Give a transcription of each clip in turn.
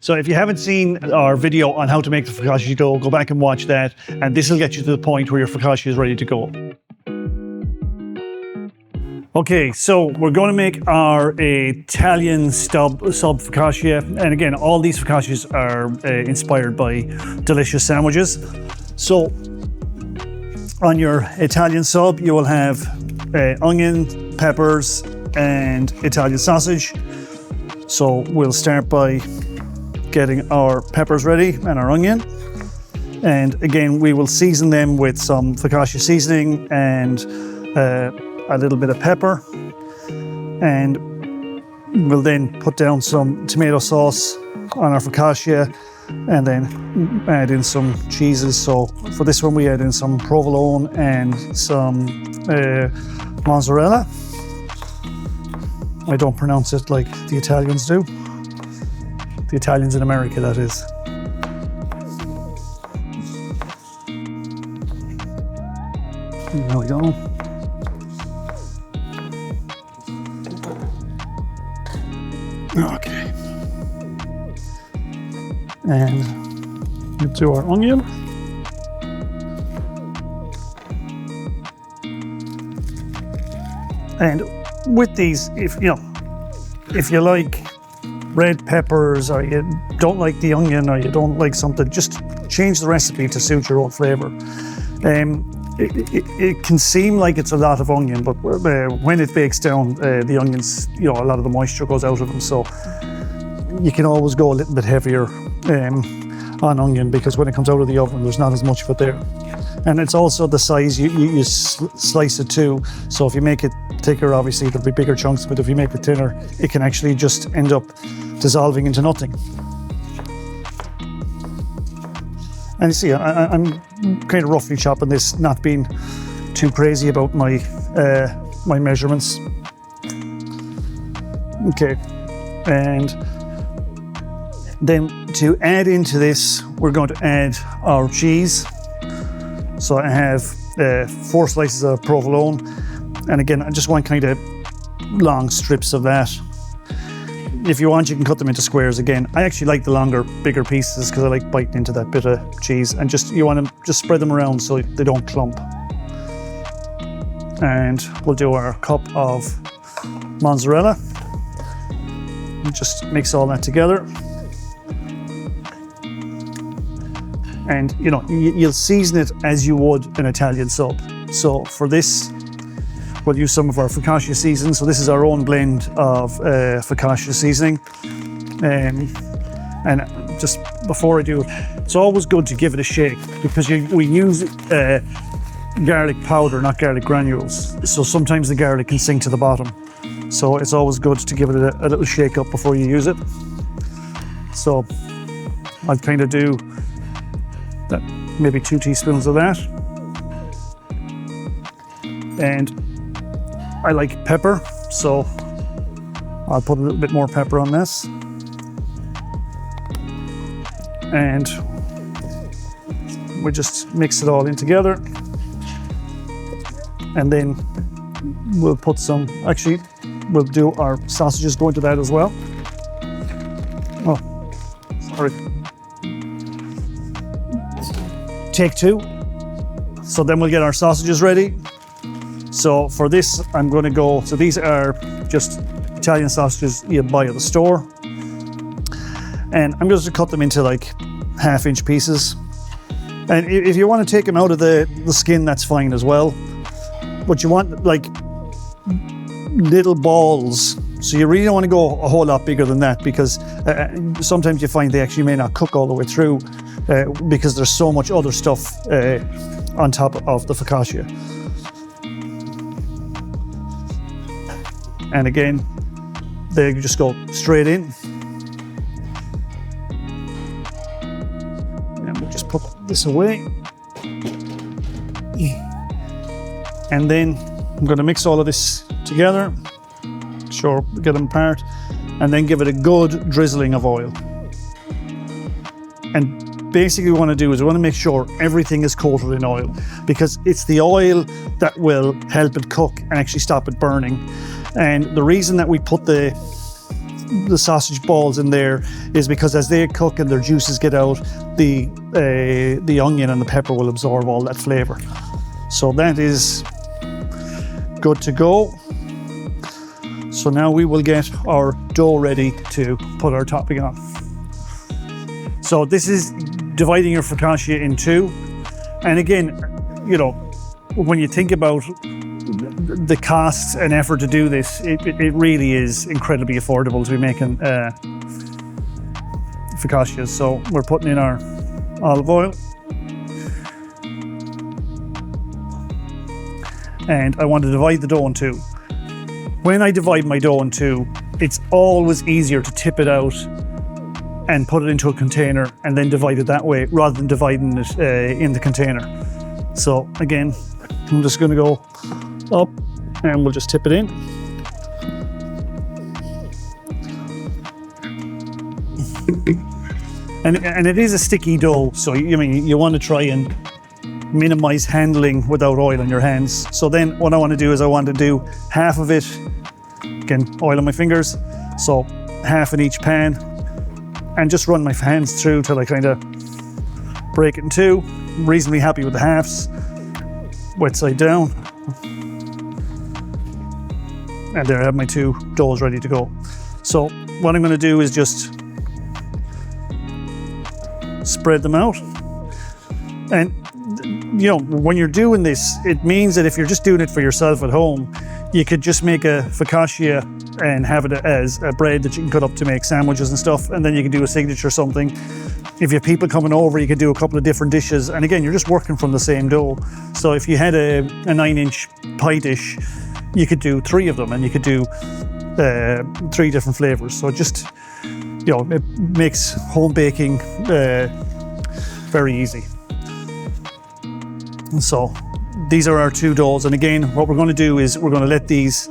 So if you haven't seen our video on how to make the focaccia dough, go back and watch that, and this will get you to the point where your focaccia is ready to go. Okay, so we're going to make our Italian sub focaccia, and again, all these focaccias are inspired by delicious sandwiches. So on your Italian sub, you will have onion, peppers, and Italian sausage. So we'll start by getting our peppers ready and our onion. And again, we will season them with some focaccia seasoning and a little bit of pepper. And we'll then put down some tomato sauce on our focaccia and then add in some cheeses. So for this one, we add in some provolone and some mozzarella. I don't pronounce it like the Italians do. The Italians in America, that is. There we go. Okay. And we'll do our onion. And with these, if you like red peppers, or you don't like the onion, or you don't like something, just change the recipe to suit your own flavor. It can seem like it's a lot of onion, but when it bakes down, the onions, a lot of the moisture goes out of them. So you can always go a little bit heavier on onion, because when it comes out of the oven, there's not as much of it there. And it's also the size you slice it to. So if you make it thicker, obviously there'll be bigger chunks, but if you make it thinner, it can actually just end up dissolving into nothing. And you see, I'm kind of roughly chopping this, not being too crazy about my my measurements. Okay, and then to add into this, we're going to add our cheese. So I have 4 slices of provolone, and again, I just want kind of long strips of that. If you want, you can cut them into squares. Again, I actually like the longer, bigger pieces because I like biting into that bit of cheese, and you want to just spread them around so they don't clump. And we'll do our cup of mozzarella. And just mix all that together. And you'll season it as you would an Italian sub. So for this, we'll use some of our focaccia seasoning. So this is our own blend of focaccia seasoning. And just before I do, it's always good to give it a shake, because we use garlic powder, not garlic granules. So sometimes the garlic can sink to the bottom. So it's always good to give it a little shake up before you use it. So I'll kind of do that, maybe 2 teaspoons of that. And I like pepper, so I'll put a little bit more pepper on this. And we just mix it all in together. And then we'll put we'll do our sausages, go into that as well. Oh, sorry. Take 2. So then we'll get our sausages ready. So for this, I'm going to go, so these are just Italian sausages you buy at the store. And I'm just going to cut them into like 1/2-inch pieces. And if you want to take them out of the skin, that's fine as well. But you want like little balls. So you really don't want to go a whole lot bigger than that, because sometimes you find they actually may not cook all the way through because there's so much other stuff on top of the focaccia. And again, they just go straight in. And we'll just put this away. And then I'm going to mix all of this together, get them apart, and then give it a good drizzling of oil. And basically what we want to do is we want to make sure everything is coated in oil, because it's the oil that will help it cook and actually stop it burning. And the reason that we put the the sausage balls in there is because as they cook and their juices get out, the onion and the pepper will absorb all that flavor. So that is good to go. So now we will get our dough ready to put our topping on. So this is dividing your focaccia in two. And again, you know, when you think about the costs and effort to do this, it really is incredibly affordable to be making focaccias. So we're putting in our olive oil. And I want to divide the dough in two. When I divide my dough in two, it's always easier to tip it out and put it into a container and then divide it that way rather than dividing it in the container. So again, I'm just going to go up and we'll just tip it in. And it is a sticky dough, so you want to try and minimize handling without oil on your hands. So then what I want to do is I want to do half of it, again, oil on my fingers, so half in each pan, and just run my hands through till I kind of break it in two. I'm reasonably happy with the halves. Wet side down. And there I have my two doughs ready to go. So what I'm going to do is just spread them out. And you know, when you're doing this, it means that if you're just doing it for yourself at home, you could just make a focaccia and have it as a bread that you can cut up to make sandwiches and stuff, and then you can do a signature something. If you have people coming over, you could do a couple of different dishes, and again, you're just working from the same dough. So if you had a 9-inch pie dish, you could do 3 of them, and you could do 3 different flavors. So it just, you know, it makes home baking very easy. So these are our 2 doughs, and again, what we're going to do is we're going to let these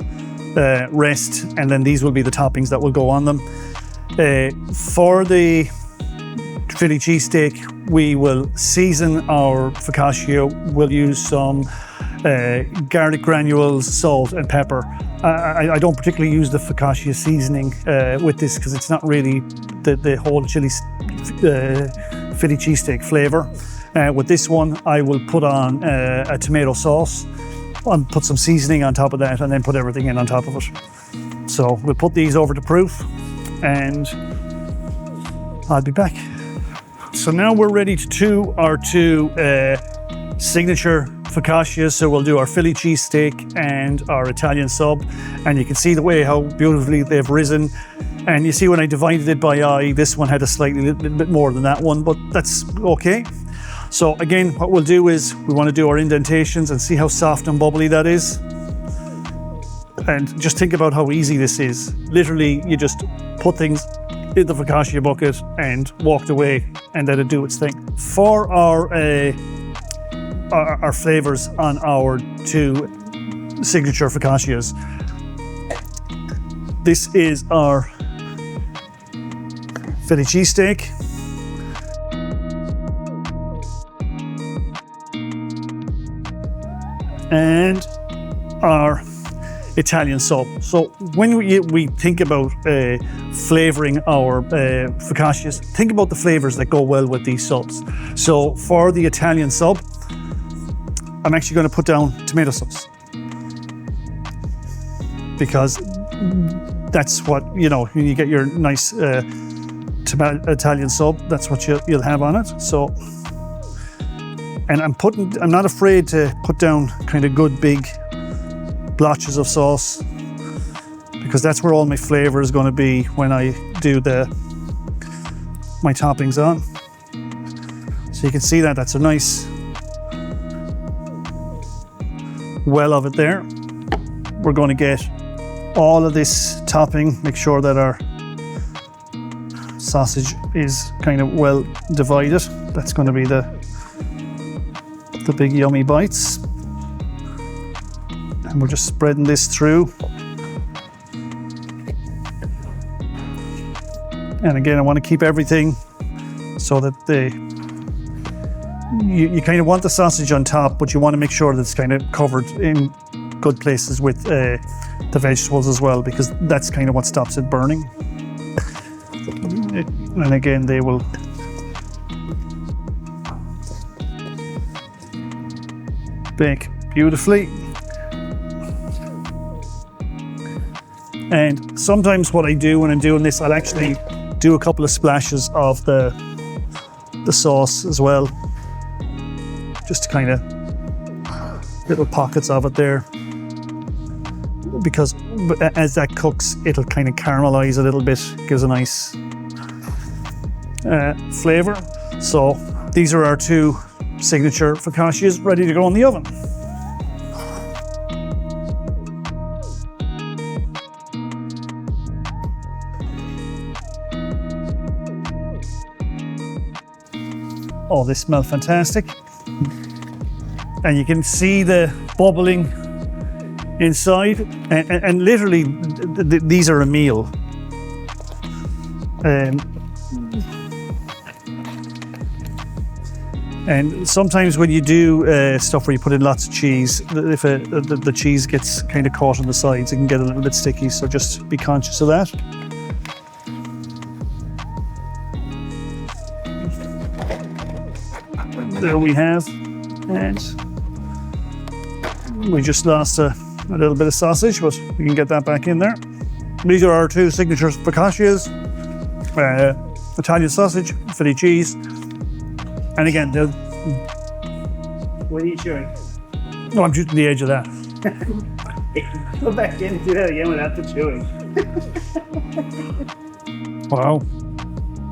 rest, and then these will be the toppings that will go on them. For the Philly cheesesteak, we will season our focaccia. We'll use some garlic granules, salt and pepper. I don't particularly use the focaccia seasoning with this because it's not really the whole chili Philly cheesesteak flavor. With this one, I will put on a tomato sauce and put some seasoning on top of that, and then put everything in on top of it. So we'll put these over to proof, and I'll be back. So now we're ready to do our 2 signature focaccias. So we'll do our Philly cheesesteak and our Italian sub, and you can see the way how beautifully they've risen. And you see when I divided it by eye, this one had a slightly little bit more than that one, but that's okay. So again, what we'll do is we want to do our indentations and see how soft and bubbly that is. And just think about how easy this is. Literally, you just put things in the focaccia bucket and walked away and let it do its thing. For our flavors on our 2 signature focaccias, this is our Philly cheesesteak. And our Italian sub. So when we think about flavoring our focaccias, think about the flavors that go well with these subs. So for the Italian sub, I'm actually going to put down tomato sauce, because that's what, you know, when you get your nice Italian sub, that's what you'll have on it. So, and I'm not afraid to put down kind of good big blotches of sauce, because that's where all my flavor is going to be when I do my toppings on. So you can see that that's a nice well of it there. We're going to get all of this topping, make sure that our sausage is kind of well divided. That's going to be the big yummy bites. And we're just spreading this through. And again, I want to keep everything so that you kind of want the sausage on top, but you want to make sure that it's kind of covered in good places with the vegetables as well, because that's kind of what stops it burning. And again, they will bake beautifully. And sometimes what I do when I'm doing this, I'll actually do a couple of splashes of the sauce as well, just to kind of little pockets of it there, because as that cooks, it'll kind of caramelize a little bit, gives a nice flavor. So these are our two signature focaccias ready to go in the oven. Oh, they smell fantastic. And you can see the bubbling inside. And literally, these are a meal. And sometimes when you do stuff where you put in lots of cheese, if the cheese gets kind of caught on the sides, it can get a little bit sticky. So just be conscious of that. There we have, and we just lost a little bit of sausage, but we can get that back in there. These are our two signature focaccias, Italian sausage, Philly cheese, and again, What are you chewing? no, I'm shooting the edge of that. Go back in and do that again without the chewing. Wow,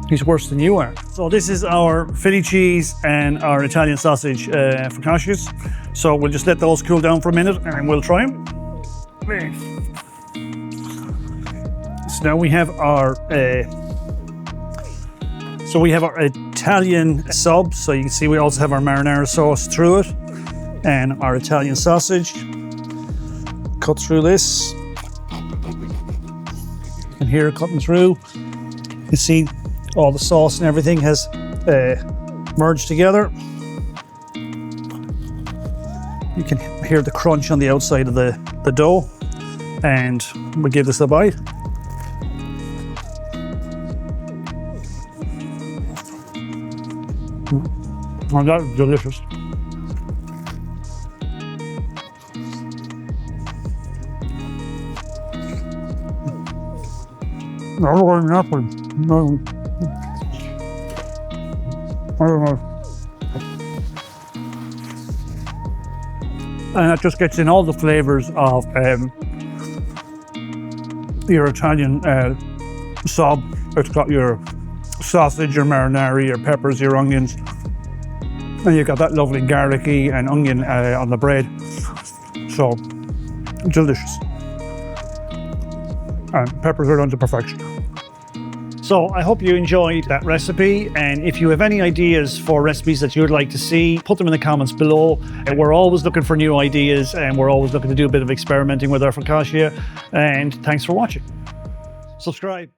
he's worse than you are. So this is our Philly cheese and our Italian sausage focaccias. So we'll just let those cool down for a minute and we'll try them. So now we have our Italian sub. So you can see we also have our marinara sauce through it and our Italian sausage. Cut through this. And here cutting through, you can see all the sauce and everything has merged together. You can hear the crunch on the outside of the dough, and we'll give this a bite. Oh, that's delicious. No. I don't know. And that just gets in all the flavors of your Italian sub. It's got your sausage, your marinara, your peppers, your onions. And you've got that lovely garlicky and onion on the bread. So, delicious. And peppers are done to perfection. So I hope you enjoyed that recipe, and if you have any ideas for recipes that you would like to see, put them in the comments below. And we're always looking for new ideas, and we're always looking to do a bit of experimenting with our focaccia. And thanks for watching. Subscribe.